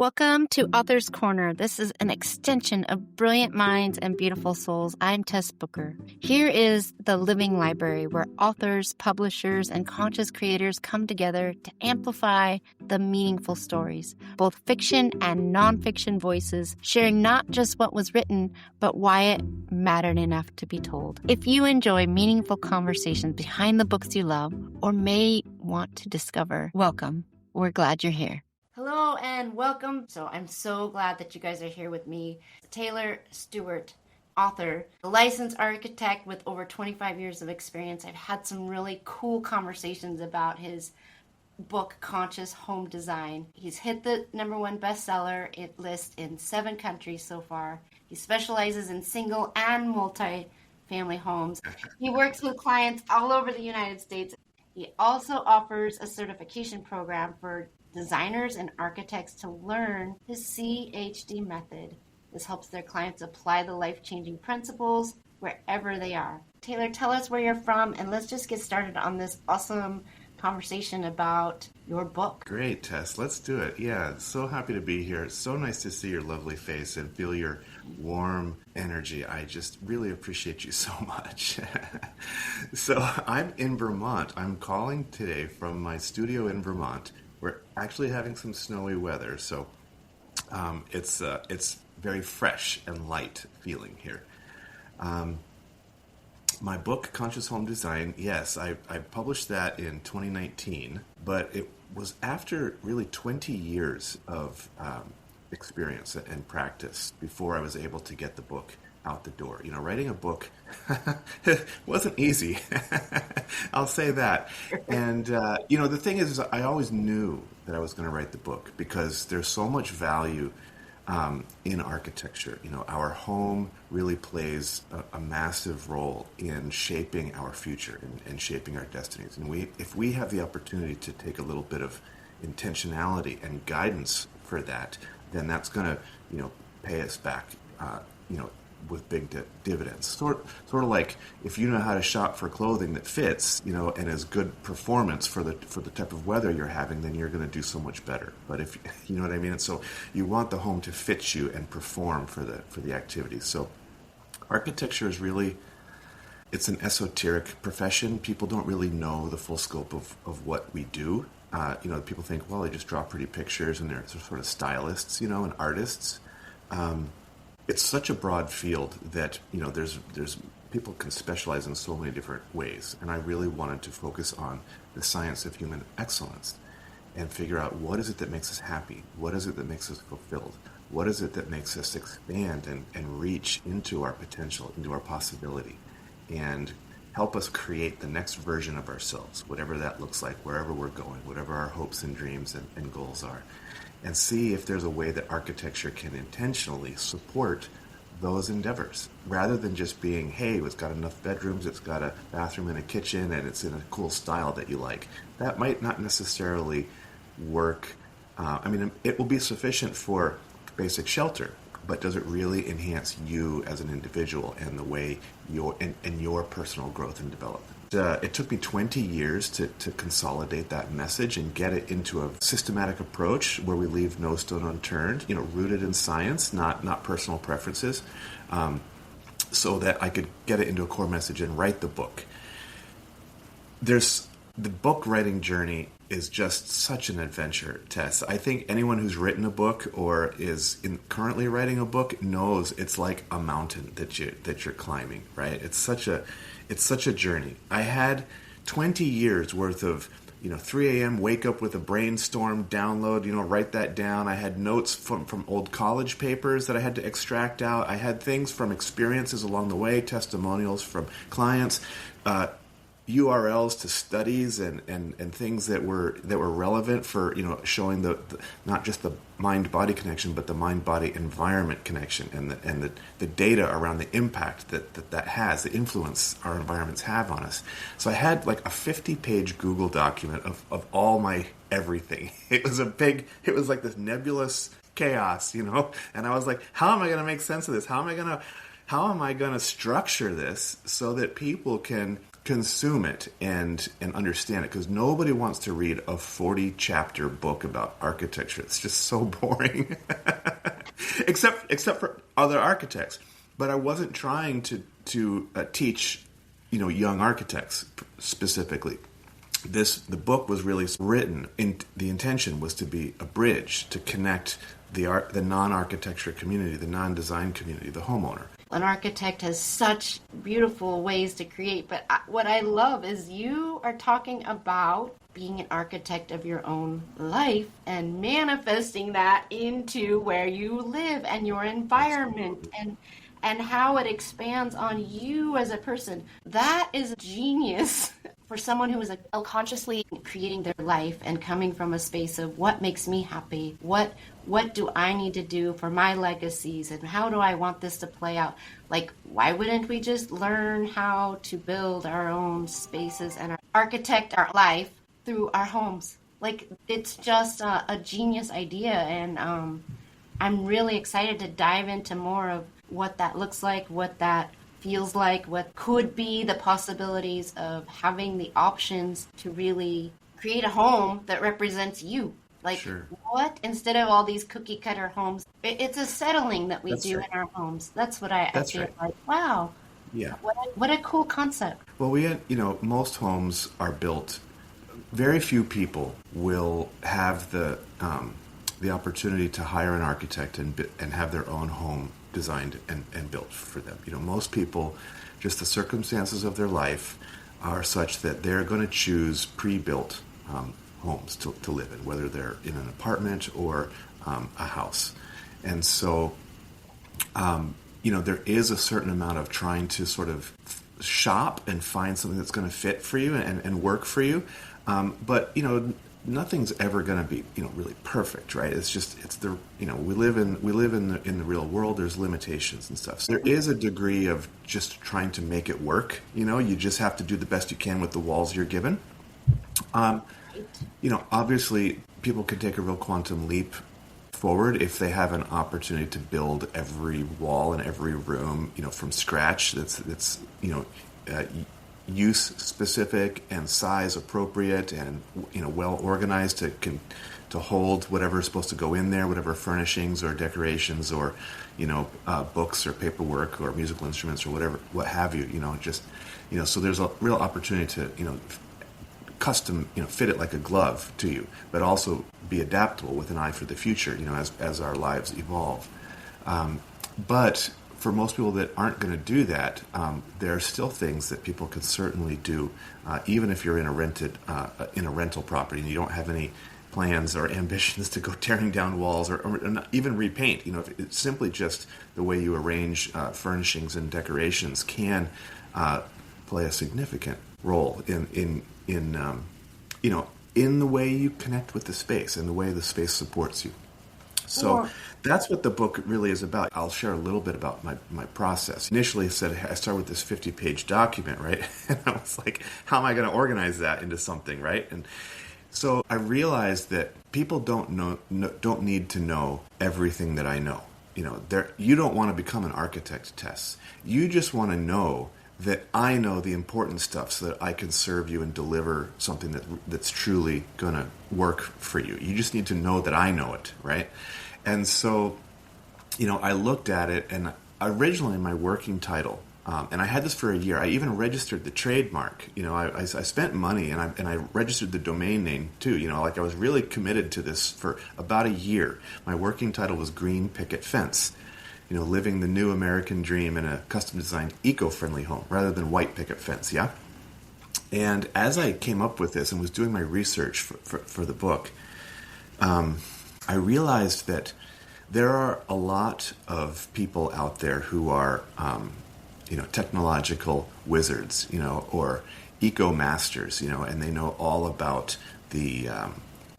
Welcome to Author's Corner. This is an extension of Brilliant Minds and Beautiful Souls. I'm Tess Booker. Here is the living library where authors, publishers, and conscious creators come together to amplify the meaningful stories, both fiction and nonfiction voices, sharing not just what was written, but why it mattered enough to be told. If you enjoy meaningful conversations behind the books you love or may want to discover, welcome. We're glad you're here. Hello and welcome. So I'm so glad that you guys are here with me. Talor, Stewart, author, a licensed architect with over 25 years of experience. I've had some really cool conversations about his book, Conscious Home Design. He's hit the #1 bestseller. It lists in 7 countries so far. He specializes in single and multi-family homes. He works with clients all over the United States. He also offers a certification program for designers and architects to learn his CHD method. This helps their clients apply the life-changing principles wherever they are. Talor, tell us where you're from, and let's just get started on this awesome conversation about your book. Great, Tess. Let's do it. Yeah, so happy to be here. It's so nice to see your lovely face and feel your warm energy. I just really appreciate you so much. So I'm in Vermont. I'm calling today from my studio in Vermont. We're actually having some snowy weather, so it's very fresh and light feeling here. My book, Conscious Home Design, yes, I published that in 2019, but it was after really 20 years of experience and practice before I was able to get the book out the door. You know, writing a book wasn't easy. I'll say that. And, the thing is I always knew that I was going to write the book because there's so much value in architecture. You know, our home really plays a massive role in shaping our future and shaping our destinies. And if we have the opportunity to take a little bit of intentionality and guidance for that, then that's going to, pay us back, with big dividends. Sort of like if you know how to shop for clothing that fits, and is good performance for the type of weather you're having, then you're going to do so much better. But if you know what I mean, and so you want the home to fit you and perform for the activity. So architecture is really, it's an esoteric profession. People don't really know the full scope of what we do. People think, well, they just draw pretty pictures and they're sort of stylists, and artists. It's such a broad field that, there's people can specialize in so many different ways. And I really wanted to focus on the science of human excellence and figure out what is it that makes us happy? What is it that makes us fulfilled? What is it that makes us expand and reach into our potential, into our possibility, and help us create the next version of ourselves, whatever that looks like, wherever we're going, whatever our hopes and dreams and goals are. And see if there's a way that architecture can intentionally support those endeavors, rather than just being, hey, it's got enough bedrooms, it's got a bathroom and a kitchen, and it's in a cool style that you like. That might not necessarily work. It will be sufficient for basic shelter, but does it really enhance you as an individual and the way your personal growth and development? It took me 20 years to consolidate that message and get it into a systematic approach where we leave no stone unturned, rooted in science, not personal preferences, so that I could get it into a core message and write the book. The book writing journey is just such an adventure, Tess. I think anyone who's written a book or is currently writing a book knows it's like a mountain that you're climbing, right? It's such a journey. I had 20 years worth of 3 a.m. wake up with a brainstorm, download, write that down. I had notes from old college papers that I had to extract out. I had things from experiences along the way, testimonials from clients, URLs to studies and things that were relevant for showing the not just the mind-body connection, but the mind-body environment connection and the data around the impact that has, the influence our environments have on us. So I had like a 50-page Google document of all my everything. It was like this nebulous chaos, and I was like, how am I going to make sense of this? How am I going to structure this so that people can consume it and understand it, because nobody wants to read a 40-chapter book about architecture. It's just so boring, except for other architects. But I wasn't trying to teach, young architects specifically. The book was really written, the intention was to be a bridge to connect the non-architecture community, the non-design community, the homeowner. An architect has such beautiful ways to create, but what I love is you are talking about being an architect of your own life and manifesting that into where you live and your environment and how it expands on you as a person. That is genius for someone who is consciously creating their life and coming from a space of what makes me happy, what do I need to do for my legacies, and how do I want this to play out? Like, why wouldn't we just learn how to build our own spaces and architect our life through our homes? Like, it's just a genius idea, and I'm really excited to dive into more of what that looks like, what that feels like, what could be the possibilities of having the options to really create a home that represents you. Like, sure. What? Instead of all these cookie cutter homes, it's a settling that we do in our homes. That's what I feel like. Wow. Yeah. What a cool concept. Well, most homes are built. Very few people will have the opportunity to hire an architect and have their own home designed and built for them. Most people, just the circumstances of their life are such that they're going to choose pre-built homes to live in, whether they're in an apartment or a house. And so, there is a certain amount of trying to sort of shop and find something that's going to fit for you and work for you. But nothing's ever going to be, really perfect, right? We live in the real world. There's limitations and stuff. So there is a degree of just trying to make it work. You just have to do the best you can with the walls you're given. Obviously people can take a real quantum leap forward if they have an opportunity to build every wall and every room, from scratch. That's use specific and size appropriate and well organized to hold whatever is supposed to go in there, whatever furnishings or decorations or books or paperwork or musical instruments or what have you. So there's a real opportunity to custom fit it like a glove to you, but also be adaptable with an eye for the future. As our lives evolve. But for most people that aren't going to do that, there are still things that people can certainly do, even if you're in a rental property and you don't have any plans or ambitions to go tearing down walls or not even repaint. If it's simply just the way you arrange furnishings and decorations can play a significant role in the way you connect with the space and the way the space supports you. So that's what the book really is about. I'll share a little bit about my process. Initially, I started with this 50-page document, right? And I was like, how am I going to organize that into something, right? And so I realized that people don't need to know everything that I know. You don't want to become an architect, Tess. You just want to know that I know the important stuff so that I can serve you and deliver something that's truly going to work for you. You just need to know that I know it, right? And so, I looked at it, and originally my working title, and I had this for a year. I even registered the trademark. I spent money, and I registered the domain name too. I was really committed to this for about a year. My working title was Green Picket Fence. Living the new American dream in a custom-designed, eco-friendly home, rather than white picket fence, yeah? And as I came up with this and was doing my research for the book, I realized that there are a lot of people out there who are, technological wizards, or eco-masters, and they know all about the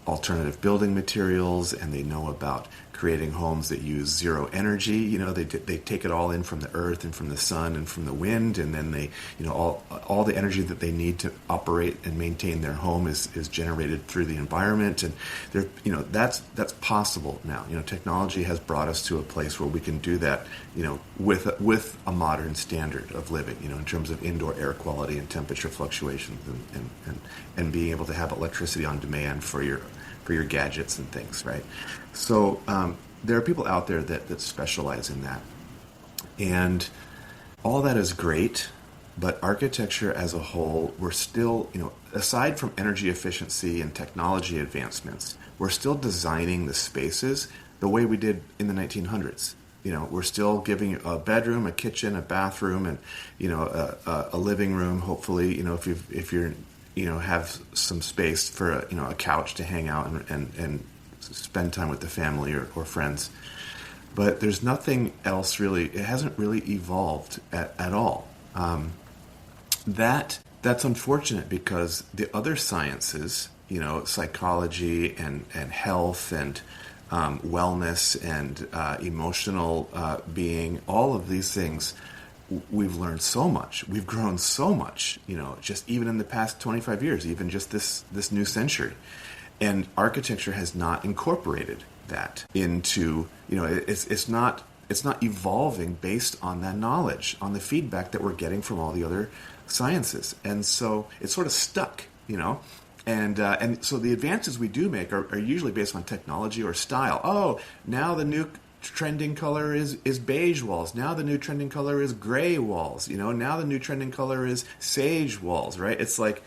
alternative building materials, and they know about creating homes that use zero energy. They take it all in from the earth and from the sun and from the wind, and then they, all the energy that they need to operate and maintain their home is generated through the environment. And that's possible now. Technology has brought us to a place where we can do that, with a modern standard of living, in terms of indoor air quality and temperature fluctuations, and being able to have electricity on demand for your gadgets and things, right? So there are people out there that specialize in that. And all that is great, but architecture as a whole, we're still, aside from energy efficiency and technology advancements, we're still designing the spaces the way we did in the 1900s. We're still giving a bedroom, a kitchen, a bathroom, and, a living room, hopefully, if you're have some space for a couch to hang out and spend time with the family or friends. But there's nothing else really. It hasn't really evolved at all. That's unfortunate, because the other sciences, psychology and health and wellness and emotional being, all of these things, we've learned so much. We've grown so much, just even in the past 25 years, even just this new century. And architecture has not incorporated that into, it's not evolving based on that knowledge, on the feedback that we're getting from all the other sciences. And so it's sort of stuck, And so the advances we do make are usually based on technology or style. Oh, now the new trending color is beige walls. Now the new trending color is gray walls. Now the new trending color is sage walls, right? It's like,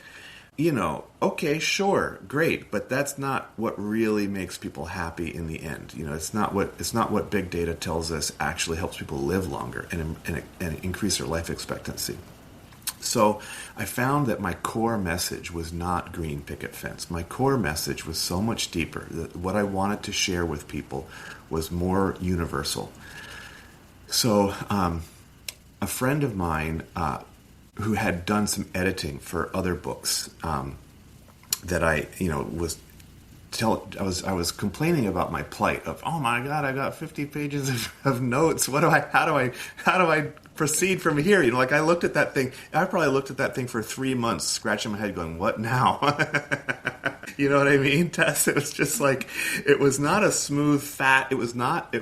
okay, sure, great, but that's not what really makes people happy in the end. It's not what big data tells us actually helps people live longer and increase their life expectancy. So I found that my core message was not green picket fence. My core message was so much deeper. What I wanted to share with people was more universal. So a friend of mine who had done some editing for other books that I was complaining about my plight of, oh my God, I got 50 pages of notes. How do I proceed from here? I looked at that thing. I probably looked at that thing for 3 months, scratching my head going, what now? You know what I mean, Tess? It was just like, it was not a smooth it was not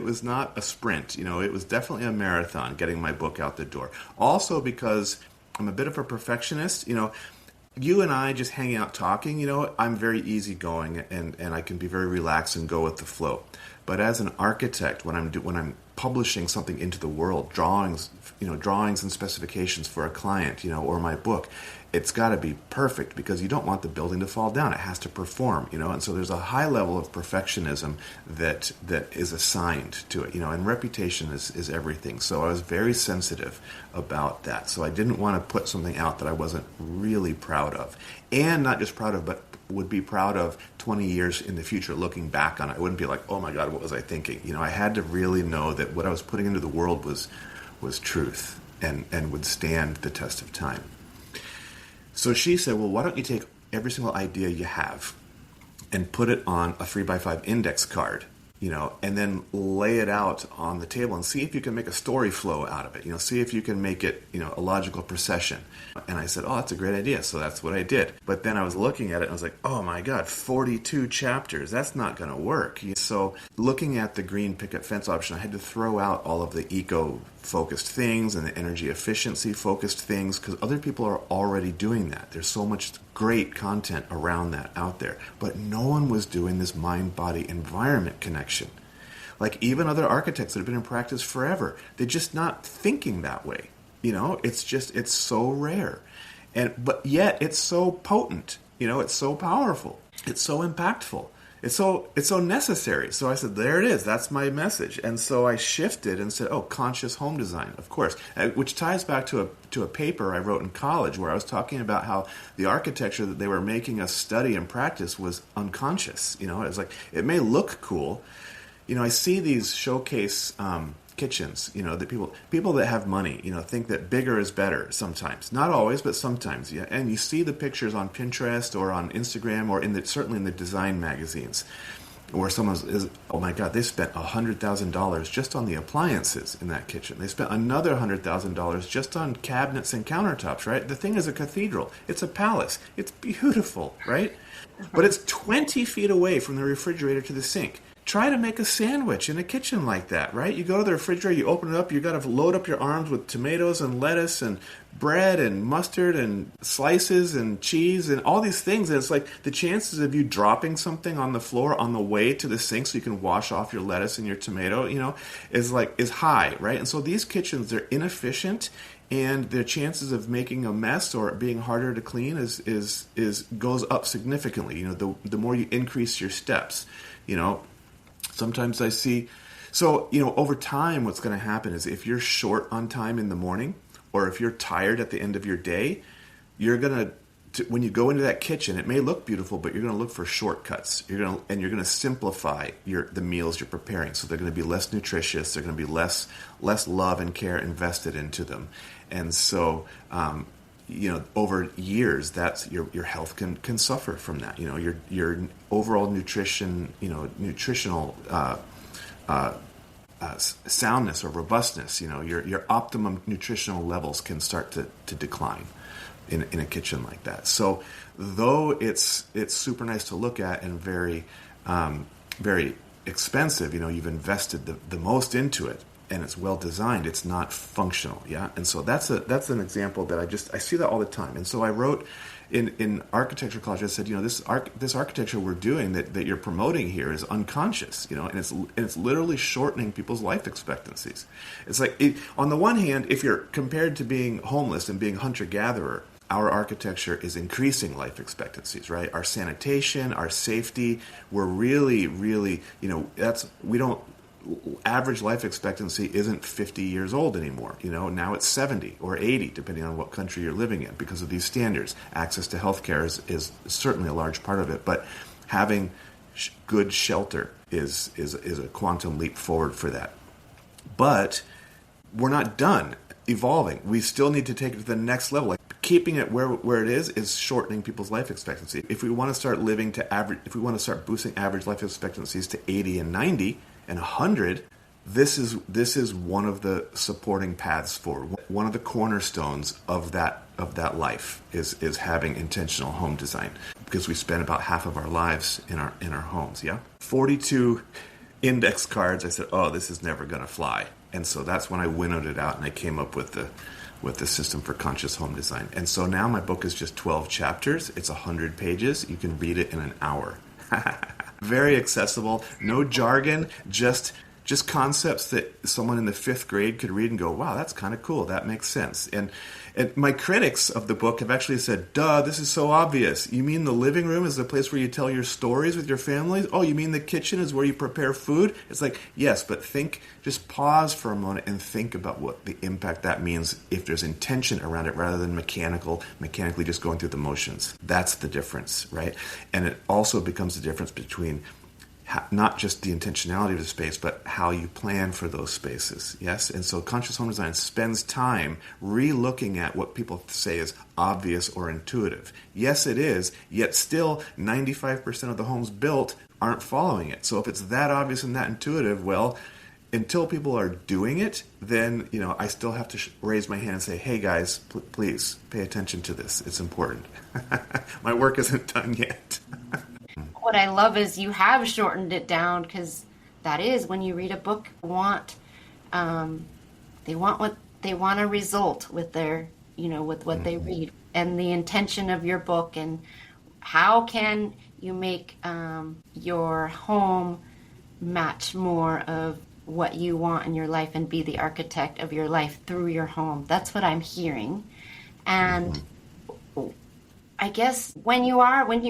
a sprint. It was definitely a marathon getting my book out the door. Also because I'm a bit of a perfectionist, you and I just hanging out talking, I'm very easygoing and I can be very relaxed and go with the flow. But as an architect, when I'm publishing something into the world, drawings and specifications for a client, or my book, it's got to be perfect, because you don't want the building to fall down. It has to perform, and so there's a high level of perfectionism that is assigned to it, and reputation is everything. So I was very sensitive about that. So I didn't want to put something out that I wasn't really proud of, and not just proud of, but would be proud of 20 years in the future looking back on it. I wouldn't be like, oh my God, what was I thinking? I had to really know that what I was putting into the world was truth and would stand the test of time. So she said, well, why don't you take every single idea you have and put it on a 3x5 index card, and then lay it out on the table and see if you can make a story flow out of it, see if you can make it, a logical procession. And I said, oh, that's a great idea. So that's what I did. But then I was looking at it and I was like, oh my God, 42 chapters. That's not going to work. So looking at the green picket fence option, I had to throw out all of the eco-focused things and the energy efficiency-focused things, because other people are already doing that. There's so much great content around that out there. But no one was doing this mind-body environment connection. Like even other architects that have been in practice forever, they're just not thinking that way. It's so rare. But yet it's so potent. It's so powerful. It's so impactful. It's so necessary. So I said, there it is. That's my message. And so I shifted and said, oh, conscious home design, of course, which ties back to a paper I wrote in college where I was talking about how the architecture that they were making us study and practice was unconscious. It's like, it may look cool. I see these showcase kitchens, that people that have money, think that bigger is better sometimes. Not always, but sometimes, yeah. And you see the pictures on Pinterest or on Instagram or certainly in the design magazines where someone is, oh my God, they spent $100,000 just on the appliances in that kitchen. They spent another $100,000 just on cabinets and countertops, right? The thing is a cathedral. It's a palace. It's beautiful, right? But it's 20 feet away from the refrigerator to the sink. Try to make a sandwich in a kitchen like that, right? You go to the refrigerator, you open it up, you got to load up your arms with tomatoes and lettuce and bread and mustard and slices and cheese and all these things. And it's like the chances of you dropping something on the floor on the way to the sink so you can wash off your lettuce and your tomato, is high, right? And so these kitchens, they're inefficient, and their chances of making a mess or being harder to clean is goes up significantly. The more you increase your steps, Sometimes I see, over time what's going to happen is if you're short on time in the morning or if you're tired at the end of your day, you're going to, when you go into that kitchen, it may look beautiful, but you're going to look for shortcuts. You're going to simplify the meals you're preparing. So they're going to be less nutritious. They're going to be less love and care invested into them. And so, over years, that's your health can suffer from that. Your overall nutritional soundness or robustness. Your optimum nutritional levels can start to decline in a kitchen like that. So, though it's super nice to look at and very very expensive, you've invested the most into it, and it's well designed, it's not functional, yeah? And so that's an example that I see that all the time. And so I wrote in architecture college, I said, this architecture we're doing that you're promoting here is unconscious, and it's literally shortening people's life expectancies. It's like, on the one hand, if you're compared to being homeless and being hunter-gatherer, our architecture is increasing life expectancies, right? Our sanitation, our safety, we're really, really, average life expectancy isn't 50 years old anymore. Now it's 70 or 80, depending on what country you're living in, because of these standards. Access to healthcare is certainly a large part of it, but having good shelter is a quantum leap forward for that. But we're not done evolving. We still need to take it to the next level. Like, keeping it where it is shortening people's life expectancy. If we want to start if we want to start boosting average life expectancies to 80 and 90 and 100, this is one of the supporting paths forward. One of the cornerstones of that life is having intentional home design, because we spend about half of our lives in our homes. Yeah, 42 index cards. I said, oh, this is never going to fly, and so that's when I winnowed it out and I came up with the system for conscious home design. And so now my book is just 12 chapters. It's 100 pages. You can read it in an hour. Very accessible, no jargon, just concepts that someone in the 5th grade could read and go, wow, that's kind of cool. That makes sense. And my critics of the book have actually said, duh, this is so obvious. You mean the living room is the place where you tell your stories with your families? Oh, you mean the kitchen is where you prepare food? It's like, yes, but just pause for a moment and think about what the impact that means if there's intention around it rather than mechanically just going through the motions. That's the difference, right? And it also becomes the difference between not just the intentionality of the space, but how you plan for those spaces. Yes? And so conscious home design spends time re-looking at what people say is obvious or intuitive. Yes, it is, yet still 95% of the homes built aren't following it. So if it's that obvious and that intuitive, well, until people are doing it, then I still have to raise my hand and say, hey guys, please pay attention to this. It's important. My work isn't done yet. What I love is you have shortened it down, because that is, when you read a book, they want a result with their, with what they read, and the intention of your book, and how can you make your home match more of what you want in your life and be the architect of your life through your home. That's what I'm hearing. And I guess when you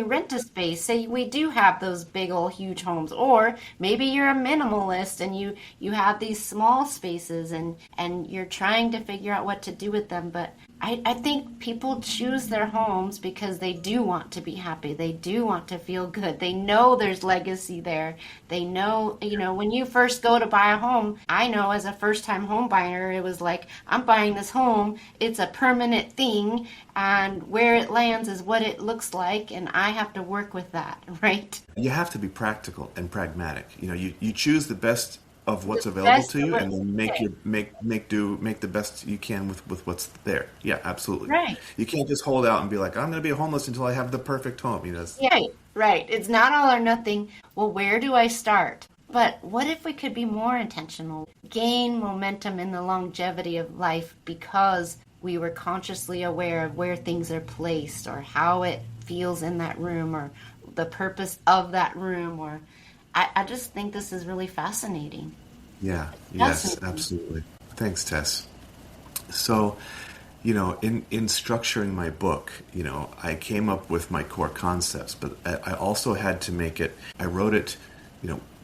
rent a space, say we do have those big old huge homes, or maybe you're a minimalist and you have these small spaces and you're trying to figure out what to do with them. But I think people choose their homes because they do want to be happy. They do want to feel good. They know there's legacy there. They know, when you first go to buy a home, I know as a first-time home buyer, it was like, I'm buying this home. It's a permanent thing, and where it lands is what it looks like, and I have to work with that, right? You have to be practical and pragmatic. You choose the best of what's The available best to of you, what, and then okay, make the best you can with what's there. Yeah, absolutely. right. You can't just hold out and be like, I'm going to be homeless until I have the perfect home. Right, right. It's not all or nothing. Well, where do I start? But what if we could be more intentional, gain momentum in the longevity of life because we were consciously aware of where things are placed or how it feels in that room or the purpose of that room? Or I just think this is really fascinating. Yeah, yes, Fascinating. absolutely. Thanks, Tess. So, in structuring my book, I came up with my core concepts, but I also had to make it, I wrote it,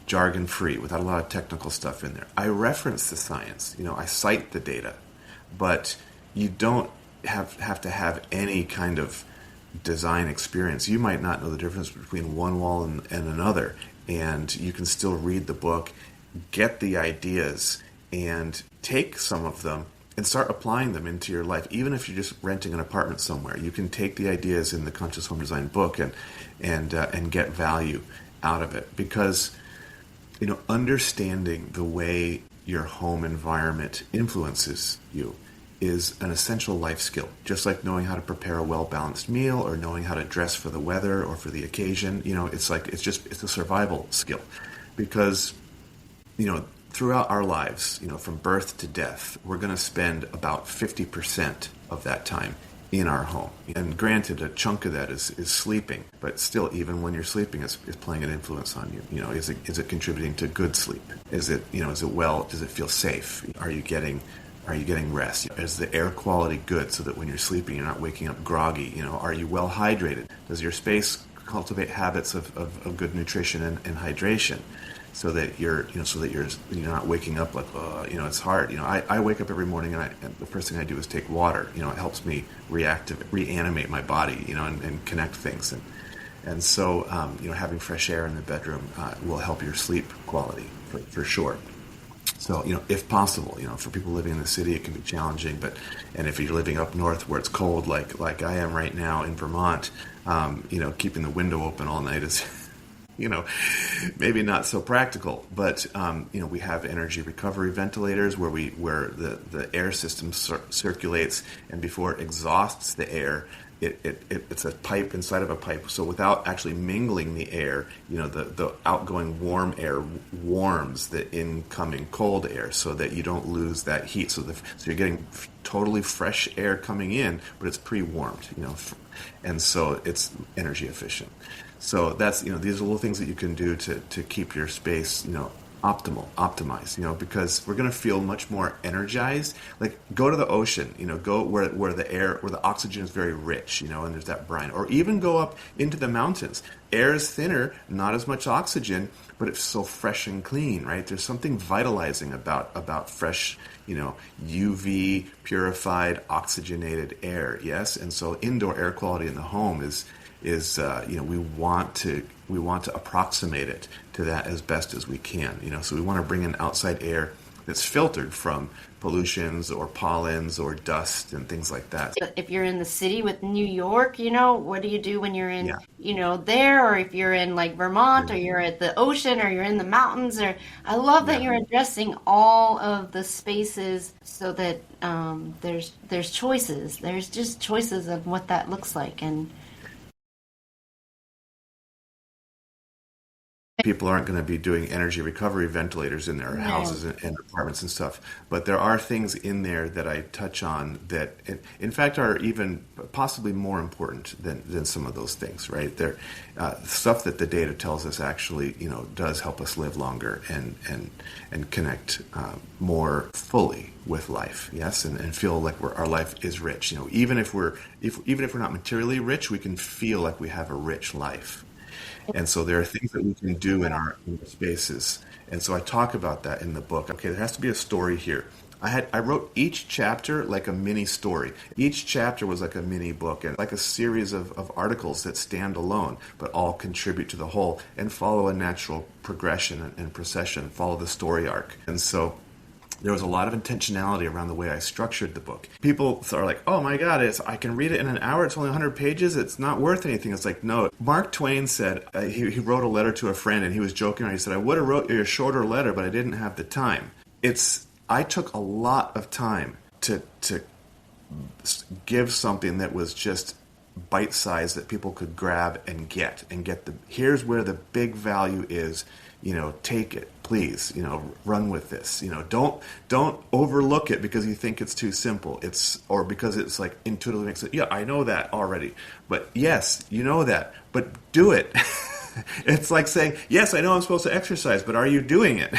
jargon free without a lot of technical stuff in there. I reference the science, I cite the data, but you don't have to have any kind of design experience. You might not know the difference between one wall and another, and you can still read the book, get the ideas, and take some of them and start applying them into your life. Even if you're just renting an apartment somewhere, you can take the ideas in the Conscious Home Design book and get value out of it. Because understanding the way your home environment influences you is an essential life skill. Just like knowing how to prepare a well-balanced meal or knowing how to dress for the weather or for the occasion, it's a survival skill. Because throughout our lives, from birth to death, we're going to spend about 50% of that time in our home. And granted, a chunk of that is sleeping, but still, even when you're sleeping, is playing an influence on you. Is it contributing to good sleep? Is it well? Does it feel safe? Are you getting rest? Is the air quality good so that when you're sleeping, you're not waking up groggy? Are you well hydrated? Does your space cultivate habits of good nutrition and hydration? So that you're not waking up like, it's hard. I wake up every morning and the first thing I do is take water. It helps me reanimate my body, and connect things. And so, having fresh air in the bedroom will help your sleep quality for sure. So, if possible, for people living in the city, it can be challenging. And if you're living up north where it's cold, like I am right now in Vermont, keeping the window open all night is maybe not so practical, but we have energy recovery ventilators where the air system circulates, and before it exhausts the air, it's a pipe inside of a pipe. So without actually mingling the air, the outgoing warm air warms the incoming cold air, so that you don't lose that heat. So you're getting totally fresh air coming in, but it's pre-warmed, and so it's energy efficient. So that's, these are little things that you can do to keep your space, optimized, because we're going to feel much more energized. Like, go to the ocean, go where the oxygen is very rich, and there's that brine. Or even go up into the mountains. Air is thinner, not as much oxygen, but it's so fresh and clean, right? There's something vitalizing about fresh, UV purified, oxygenated air, yes? And so indoor air quality in the home is we want to approximate it to that as best as we can. So we want to bring in outside air that's filtered from pollutions or pollens or dust and things like that. If you're in the city with New York, what do you do when you're in, Yeah. there, or if you're in like Vermont, or you're at the ocean, or you're in the mountains, or I love that Yeah. you're addressing all of the spaces so that there's choices. There's just choices of what that looks like. And People aren't going to be doing energy recovery ventilators in their no, houses and apartments and stuff, but there are things in there that I touch on that, in fact, are even possibly more important than some of those things. Right? They're stuff that the data tells us actually, does help us live longer and connect more fully with life. Yes, and feel like our life is rich. Even if we're not materially rich, we can feel like we have a rich life. And so there are things that we can do in our spaces. And so I talk about that in the book. Okay, there has to be a story here. I wrote each chapter like a mini story. Each chapter was like a mini book and like a series of articles that stand alone, but all contribute to the whole and follow a natural progression and procession, follow the story arc. And so There was a lot of intentionality around the way I structured the book. People are like, oh my God, I can read it in an hour. It's only 100 pages. It's not worth anything. It's like, no. Mark Twain said, he wrote a letter to a friend and he was joking around. He said, I would have wrote you a shorter letter, but I didn't have the time. I took a lot of time to give something that was just bite-sized that people could grab and get here's where the big value is. Take it, please, run with this. Don't overlook it because you think it's too simple. Or because it's like intuitively makes it, yeah, I know that already. But yes, you know that, but do it. It's like saying, yes, I know I'm supposed to exercise, but are you doing it?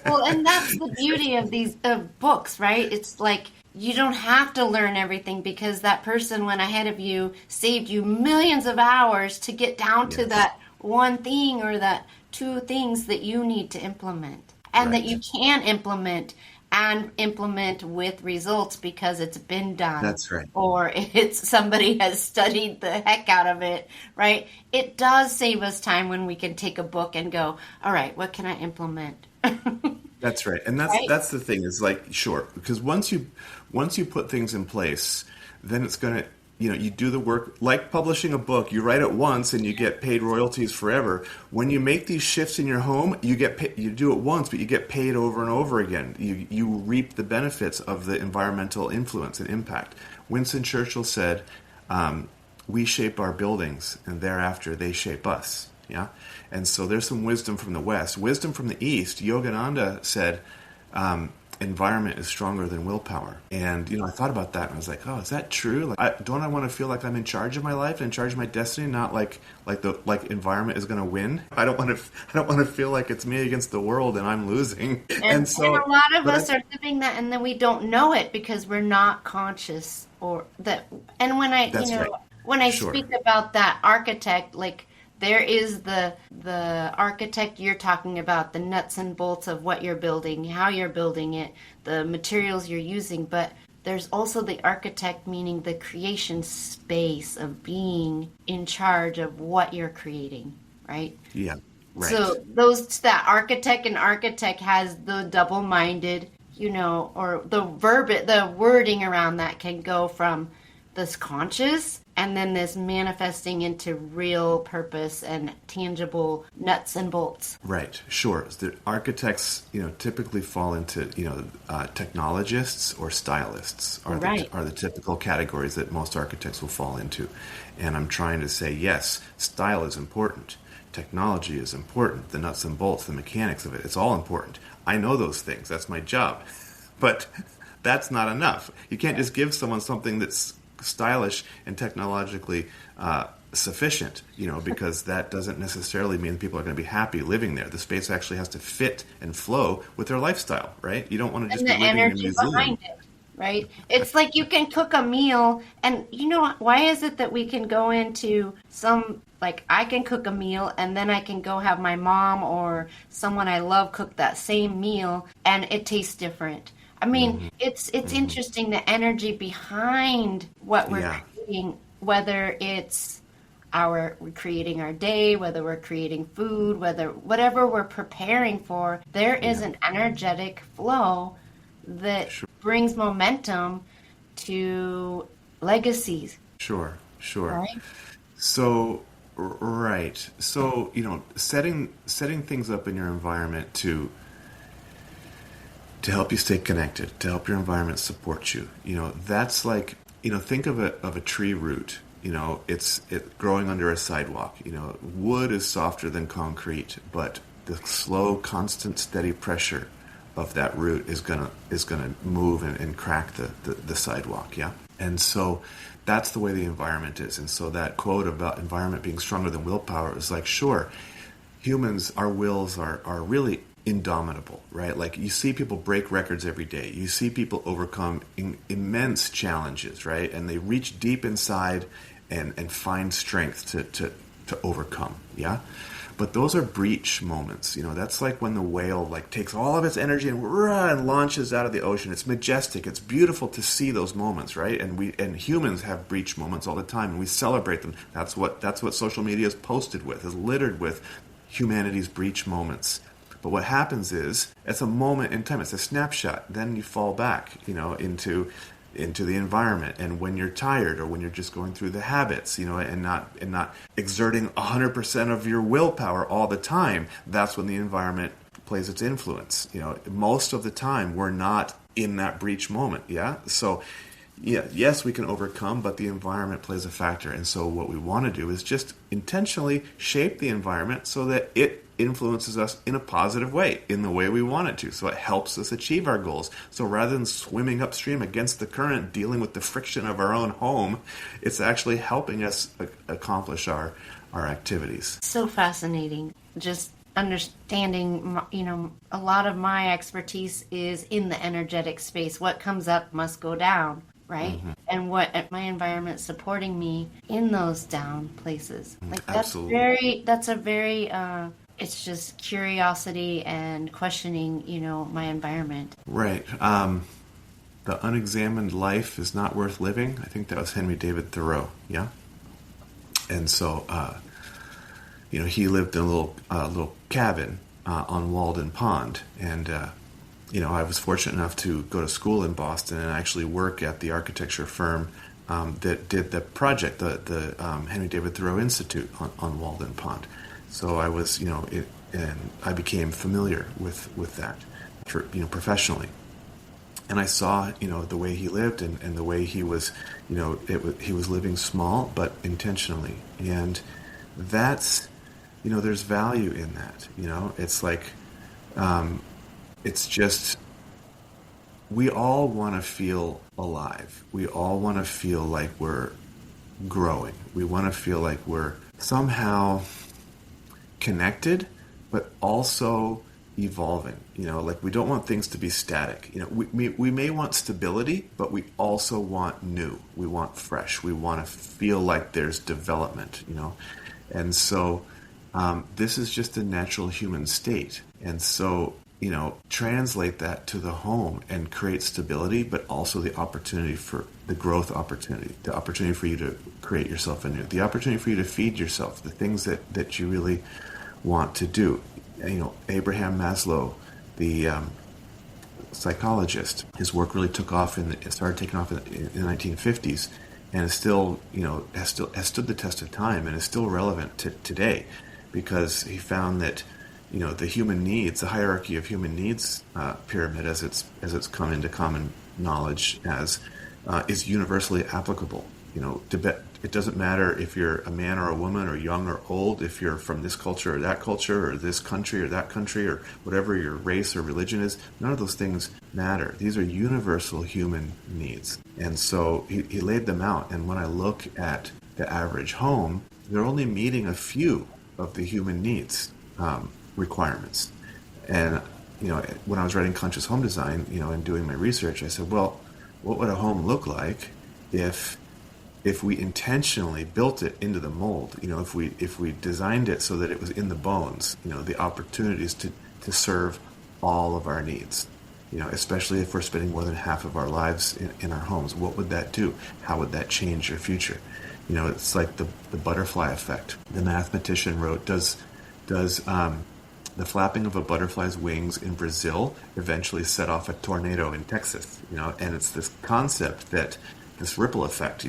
Well, and that's the beauty of these books, right? It's like you don't have to learn everything because that person went ahead of you, saved you millions of hours to get down to that one thing or that two things that you need to implement and that you can implement and implement with results because it's been done. That's right. Or it's somebody has studied the heck out of it, right? It does save us time when we can take a book and go, all right, what can I implement? That's right. And that's the thing is like, sure, because once you put things in place, then it's going to, you do the work like publishing a book. You write it once and you get paid royalties forever. When you make these shifts in your home, you do it once, but you get paid over and over again. You reap the benefits of the environmental influence and impact. Winston Churchill said, we shape our buildings and thereafter they shape us. Yeah. And so there's some wisdom from the West. Wisdom from the East, Yogananda said, environment is stronger than willpower. And, I thought about that and I was like, oh, is that true? Don't I want to feel like I'm in charge of my life and in charge of my destiny, not like environment is going to win? I don't want to feel like it's me against the world and I'm losing. And a lot of us are living that and then we don't know it because we're not conscious or that. And when I speak about that architect, like, there is the architect you're talking about, the nuts and bolts of what you're building, how you're building it, the materials you're using. But there's also the architect, meaning the creation space of being in charge of what you're creating, right? Yeah, right. So that architect has the double-minded, or the wording around that can go from this conscious and then this manifesting into real purpose and tangible nuts and bolts. Right, sure. The architects, typically fall into, technologists or stylists are the typical categories that most architects will fall into. And I'm trying to say, yes, style is important. Technology is important. The nuts and bolts, the mechanics of it, it's all important. I know those things. That's my job. But that's not enough. You can't just give someone something that's stylish and technologically sufficient, because that doesn't necessarily mean people are going to be happy living there. The space actually has to fit and flow with their lifestyle, right? You don't want to just be living in a museum. Behind it, right? It's like you can cook a meal, and why is it that we can go into I can cook a meal and then I can go have my mom or someone I love cook that same meal and it tastes different. I mean, it's interesting the energy behind what we're creating, whether it's we're creating our day, whether we're creating food, whatever we're preparing for, there is an energetic flow that brings momentum to legacies. Sure. Right? So, right. So, setting things up in your environment to help you stay connected, to help your environment support you. That's like, think of a tree root. It's growing under a sidewalk. Wood is softer than concrete, but the slow, constant, steady pressure of that root is gonna move and crack the sidewalk. Yeah, and so that's the way the environment is. And so that quote about environment being stronger than willpower is like, sure, humans, our wills are really indomitable, right? Like you see people break records every day. You see people overcome immense challenges, right? And they reach deep inside and find strength to overcome. Yeah. But those are breach moments. That's like when the whale takes all of its energy and launches out of the ocean. It's majestic. It's beautiful to see those moments, right? And humans have breach moments all the time, and we celebrate them. That's what social media is posted with, is littered with humanity's breach moments. But what happens is, it's a moment in time, it's a snapshot. Then you fall back, into the environment. And when you're tired, or when you're just going through the habits, and not exerting 100% of your willpower all the time, that's when the environment plays its influence. Most of the time we're not in that breach moment. Yeah. So yes, we can overcome, but the environment plays a factor. And so what we want to do is just intentionally shape the environment so that it influences us in a positive way, in the way we want it to. So it helps us achieve our goals. So rather than swimming upstream against the current, dealing with the friction of our own home, it's actually helping us accomplish our activities. So fascinating. Just understanding, a lot of my expertise is in the energetic space. What comes up must go down, right? Mm-hmm. And what my environment supporting me in those down places. Like Absolutely. that's a very it's just curiosity and questioning, my environment. Right. The unexamined life is not worth living. I think that was Henry David Thoreau. Yeah. And so, he lived in a little cabin on Walden Pond, and I was fortunate enough to go to school in Boston and actually work at the architecture firm that did the project, the Henry David Thoreau Institute on Walden Pond. So I was, and I became familiar with that, professionally. And I saw, the way he lived and the way he was, he was living small but intentionally. And that's, there's value in that. It's like, it's just, we all want to feel alive. We all want to feel like we're growing. We want to feel like we're somehow connected, but also evolving. Like we don't want things to be static. We may want stability, but we also want new. We want fresh. We want to feel like there's development. And so this is just a natural human state. And so translate that to the home and create stability, but also the opportunity for the growth opportunity, the opportunity for you to create yourself anew, the opportunity for you to feed yourself, the things that you really want to do. Abraham Maslow, the psychologist, his work really started taking off in the 1950s, and is still, has stood the test of time and is still relevant today, because he found that the human needs, the hierarchy of human needs pyramid, as it's come into common knowledge, is universally applicable. It doesn't matter if you're a man or a woman, or young or old, if you're from this culture or that culture, or this country or that country, or whatever your race or religion is. None of those things matter. These are universal human needs. And so he laid them out. And when I look at the average home, they're only meeting a few of the human needs requirements. And when I was writing Conscious Home Design, and doing my research, I said, well, what would a home look like if we intentionally built it into the mold? If we designed it so that it was in the bones, the opportunities to serve all of our needs, especially if we're spending more than half of our lives in our homes. What would that do? How would that change your future? It's like the butterfly effect. The mathematician wrote, does the flapping of a butterfly's wings in Brazil eventually set off a tornado in Texas? And it's this concept that this ripple effect,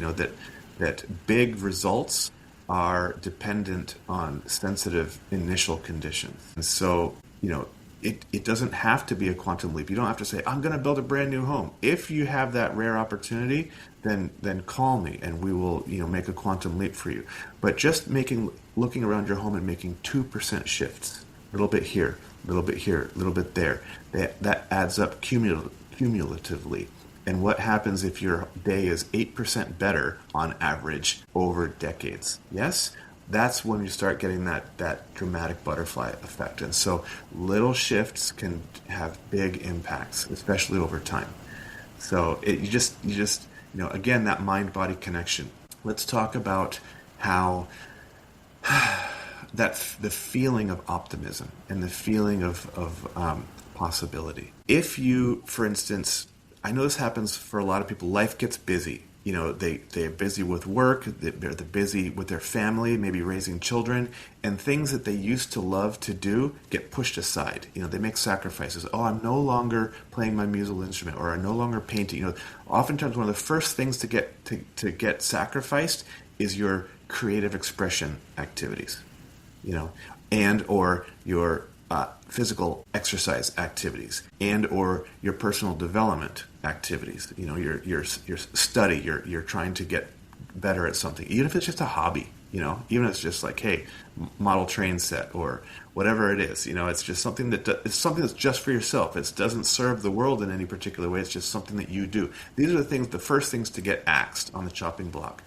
that big results are dependent on sensitive initial conditions. And so, it doesn't have to be a quantum leap. You don't have to say, I'm going to build a brand new home. If you have that rare opportunity, then call me and we will, make a quantum leap for you. But just looking around your home and making 2% shifts, a little bit here, a little bit here, a little bit there, that adds up cumulatively. And what happens if your day is 8% better on average over decades? Yes? That's when you start getting that dramatic butterfly effect. And so little shifts can have big impacts, especially over time. So you just again, that mind-body connection. Let's talk about how the feeling of optimism and the feeling of possibility. If you, for instance, I know this happens for a lot of people. Life gets busy, they're busy with work, they're busy with their family, maybe raising children, and things that they used to love to do get pushed aside. They make sacrifices. Oh, I'm no longer playing my musical instrument, or I'm no longer painting. Oftentimes one of the first things to get sacrificed is your creative expression activities, and or your physical exercise activities, and or your personal development activities. Your study. You're trying to get better at something, even if it's just a hobby. Even if it's just like, hey, model train set or whatever it is. It's just something it's something that's just for yourself. It doesn't serve the world in any particular way. It's just something that you do. These are the first things to get axed on the chopping block.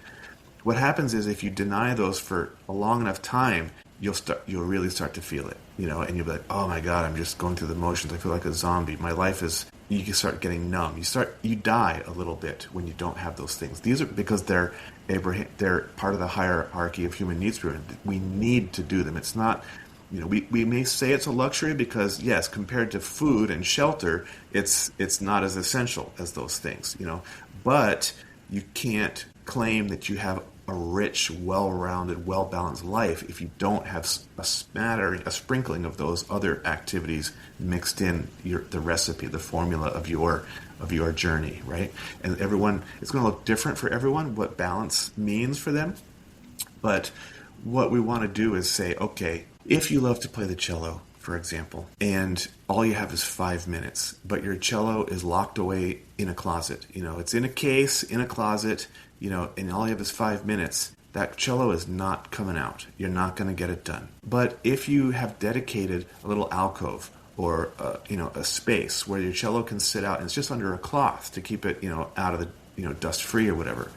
What happens is if you deny those for a long enough time, you'll really start to feel it, and you'll be like, oh my God, I'm just going through the motions. I feel like a zombie. My life is, you can start getting numb. You die a little bit when you don't have those things. These are because they're part of the hierarchy of human needs. We need to do them. It's not, we may say it's a luxury because, yes, compared to food and shelter, it's not as essential as those things, but you can't claim that you have a rich, well-rounded, well-balanced life if you don't have a sprinkling of those other activities mixed in the recipe, the formula of your journey, right? And it's going to look different for everyone, what balance means for them. But what we want to do is say, okay, if you love to play the cello, for example, and all you have is 5 minutes, but your cello is locked away in a closet, it's in a case, in a closet, and all you have is 5 minutes, that cello is not coming out. You're not going to get it done. But if you have dedicated a little alcove or a space where your cello can sit out, and it's just under a cloth to keep it out of the dust free or whatever.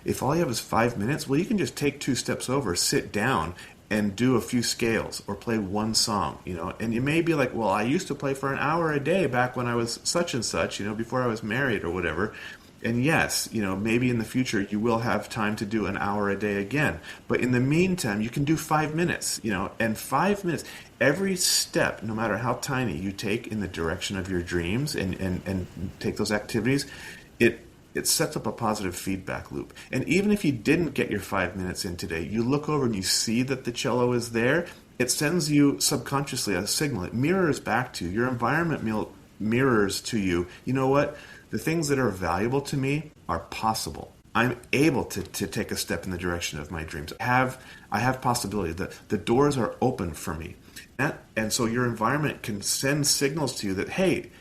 If all you have is 5 minutes, well, you can just take 2 steps over, sit down, and do a few scales or play one song. And you may be like, well, I used to play for an hour a day back when I was such and such, before I was married or whatever. And yes, maybe in the future you will have time to do an hour a day again. But in the meantime, you can do 5 minutes, and 5 minutes, every step, no matter how tiny you take in the direction of your dreams and take those activities, it sets up a positive feedback loop. And even if you didn't get your 5 minutes in today, you look over and you see that the cello is there, it sends you subconsciously a signal. It mirrors back to you. Your environment mirrors to you. You know what? The things that are valuable to me are possible. I'm able to take a step in the direction of my dreams. I have possibility. The doors are open for me. And so your environment can send signals to you that, hey,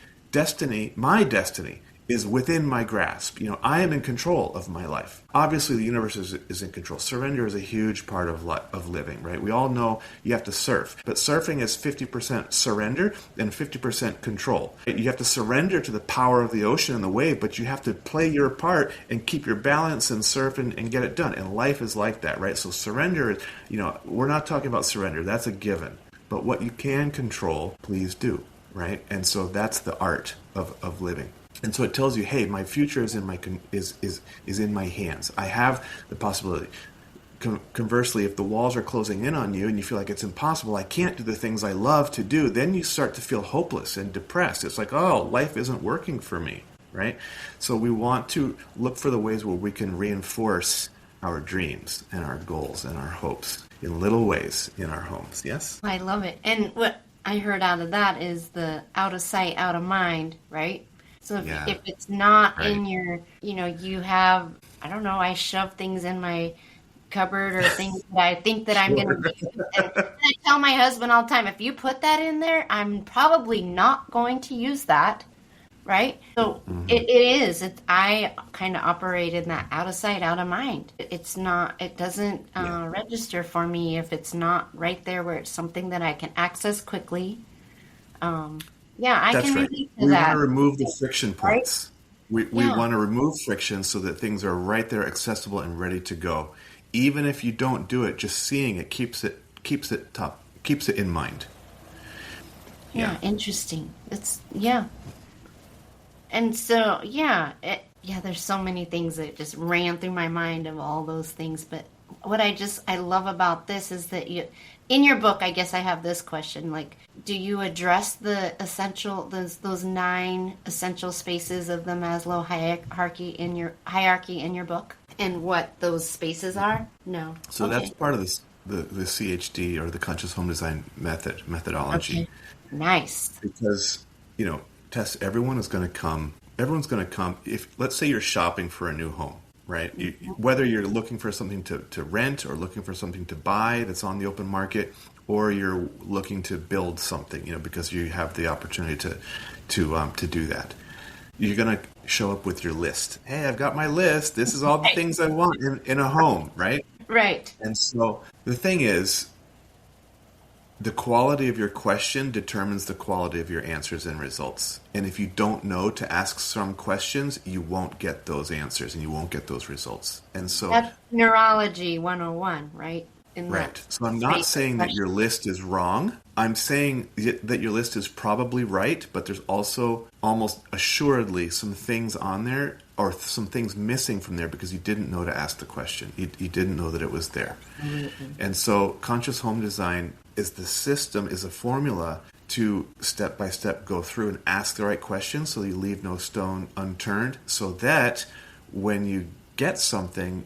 my destiny is within my grasp. I am in control of my life. Obviously, the universe is in control. Surrender is a huge part of living, right? We all know you have to surf, but surfing is 50% surrender and 50% control. You have to surrender to the power of the ocean and the wave, but you have to play your part and keep your balance and surf and get it done. And life is like that, right? So surrender, we're not talking about surrender. That's a given. But what you can control, please do, right? And so that's the art of living. And so it tells you, hey, my future is in my hands. I have the possibility. Conversely, if the walls are closing in on you and you feel like it's impossible, I can't do the things I love to do, then you start to feel hopeless and depressed. It's like, oh, life isn't working for me, right? So we want to look for the ways where we can reinforce our dreams and our goals and our hopes in little ways in our homes. Yes? I love it. And what I heard out of that is the out of sight, out of mind, right? So if it's not right in your, you have, I don't know, I shove things in my cupboard or things that I think that I'm going to use. And I tell my husband all the time, if you put that in there, I'm probably not going to use that, right? So I kind of operate in that out of sight, out of mind. It doesn't register for me if it's not right there where it's something that I can access quickly. That's can right. relate to We that. want to remove the friction points. Right? We want to remove friction so that things are right there, accessible and ready to go. Even if you don't do it, just seeing it keeps it in mind. Yeah, interesting. And so there's so many things that just ran through my mind of all those things. But what I love about this is that in your book, I guess I have this question, like, do you address the essential, those 9 essential spaces of the Maslow hierarchy in your book, and what those spaces are? No. So Okay. that's part of this, the CHD, or the Conscious Home Design methodology. Okay. Nice. Because, Tess, everyone's going to come. If, let's say, you're shopping for a new home, right? Whether you're looking for something to rent, or looking for something to buy that's on the open market, or you're looking to build something, because you have the opportunity to do that. You're going to show up with your list. Hey, I've got my list. This is all the things I want in a home, right? Right. And so the thing is, the quality of your question determines the quality of your answers and results. And if you don't know to ask some questions, you won't get those answers and you won't get those results. And so That's neurology 101, right? Right. So I'm not saying that your list is wrong. I'm saying that your list is probably right, but there's also almost assuredly some things on there, or some things missing from there, because you didn't know to ask the question. You didn't know that it was there. Mm-hmm. And so conscious home design is the system, is a formula to step by step go through and ask the right questions, so you leave no stone unturned, so that when you get something,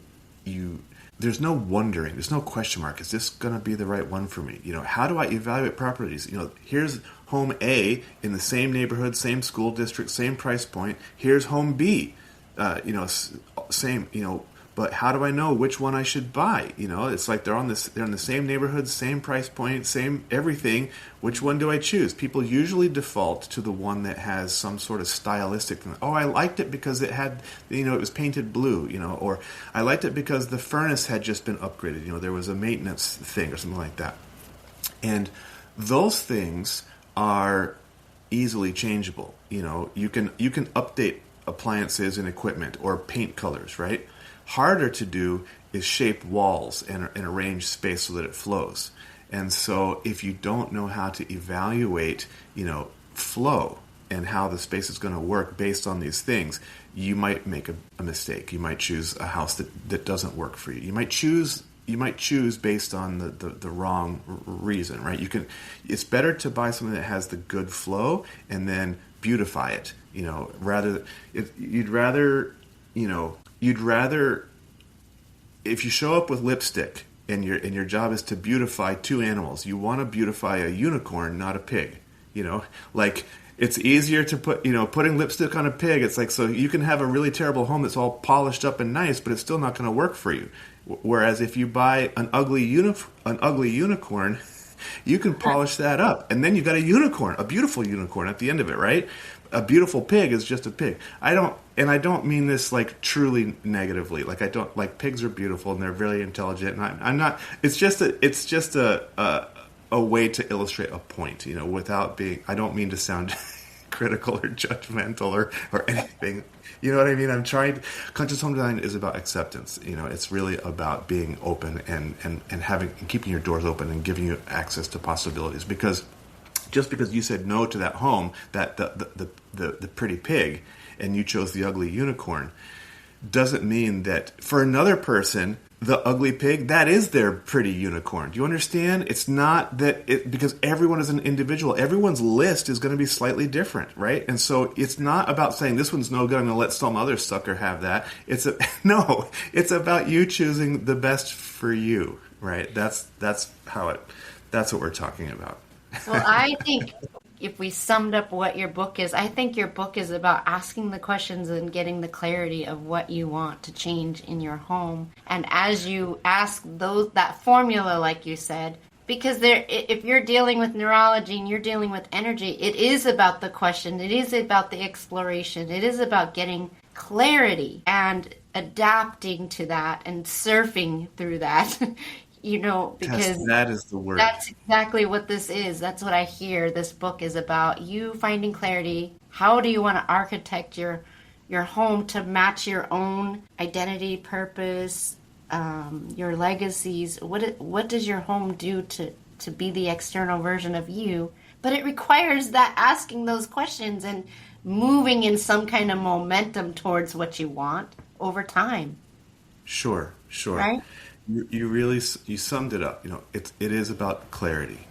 there's no wondering, there's no question mark. Is this going to be the right one for me? How do I evaluate properties? Here's home A in the same neighborhood, same school district, same price point. Here's home B, same, but how do I know which one I should buy? It's like they're in the same neighborhood, same price point, same everything. Which one do I choose? People usually default to the one that has some sort of stylistic thing. Oh, I liked it because it had, it was painted blue, or I liked it because the furnace had just been upgraded. There was a maintenance thing or something like that. And those things are easily changeable. You can update appliances and equipment, or paint colors, right? Harder to do is shape walls and arrange space so that it flows. And so if you don't know how to evaluate, flow and how the space is going to work based on these things, you might make a mistake. You might choose a house that doesn't work for you. You might choose based on the wrong reason, right? It's better to buy something that has the good flow and then beautify it, you'd rather, if you show up with lipstick and your job is to beautify 2 animals, you want to beautify a unicorn, not a pig. Like, it's easier to putting lipstick on a pig. It's like, so you can have a really terrible home that's all polished up and nice, but it's still not going to work for you. Whereas if you buy an ugly unicorn, you can polish that up, and then you've got a beautiful unicorn at the end of it, right? A beautiful pig is just a pig. I don't mean this like truly negatively. Like, I don't, like, pigs are beautiful and they're very intelligent, and I'm not. It's just a way to illustrate a point, without being. I don't mean to sound critical or judgmental or anything. You know what I mean? Conscious home design is about acceptance. It's really about being open and keeping your doors open and giving you access to possibilities. Because just because you said no to that home, that the pretty pig, and you chose the ugly unicorn, doesn't mean that for another person, the ugly pig, that is their pretty unicorn. Do you understand? It's not because everyone is an individual. Everyone's list is going to be slightly different, right? And so it's not about saying this one's no good, I'm going to let some other sucker have that. It's about you choosing the best for you, right? That's what we're talking about. Well, I think if we summed up what your book is, I think your book is about asking the questions and getting the clarity of what you want to change in your home. And as you ask that formula, like you said, because if you're dealing with neurology and you're dealing with energy, it is about the question. It is about the exploration. It is about getting clarity and adapting to that and surfing through that. Because that is the word. That's exactly what this is. That's what I hear. This book is about you finding clarity. How do you want to architect your home to match your own identity, purpose, your legacies? What does your home do to be the external version of you? But it requires that asking those questions and moving in some kind of momentum towards what you want over time. Sure. Right? You really you summed it up. It is about clarity,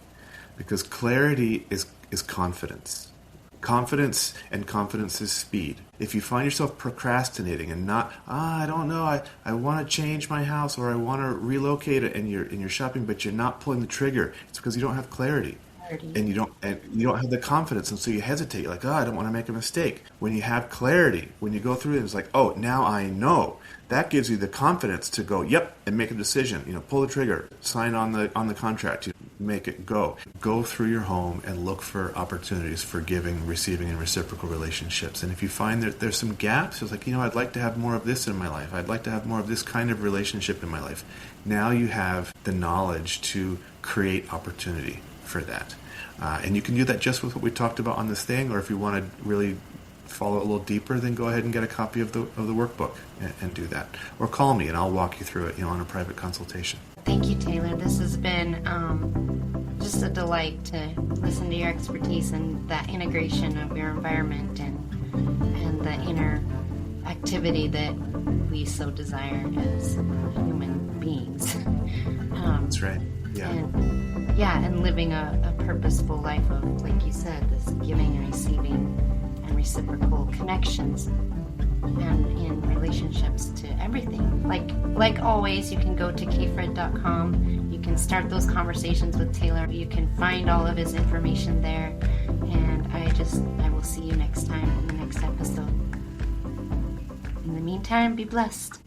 because clarity is confidence. Confidence is speed. If you find yourself procrastinating and not, I don't know, I want to change my house, or I want to relocate it, and you're shopping, but you're not pulling the trigger, it's because you don't have clarity. And you don't have the confidence, and so you hesitate. You're like, I don't want to make a mistake. When you have clarity, when you go through it, it's like, now I know. That gives you the confidence to go, yep, and make a decision. Pull the trigger, sign on the contract, make it go. Go through your home and look for opportunities for giving, receiving, and reciprocal relationships. And if you find that there's some gaps, it's like, I'd like to have more of this in my life. I'd like to have more of this kind of relationship in my life. Now you have the knowledge to create opportunity for that. And you can do that just with what we talked about on this thing, or if you want to really follow it a little deeper, then go ahead and get a copy of the workbook and do that. Or call me and I'll walk you through it, on a private consultation. Thank you, Talor. This has been just a delight to listen to your expertise and that integration of your environment and the inner activity that we so desire as human beings. That's right. Yeah. And living a purposeful life of, like you said, this giving and receiving and reciprocal connections and in relationships to everything. Like always, you can go to kfred.com. You can start those conversations with Talor. You can find all of his information there. And I will see you next time in the next episode. In the meantime, be blessed.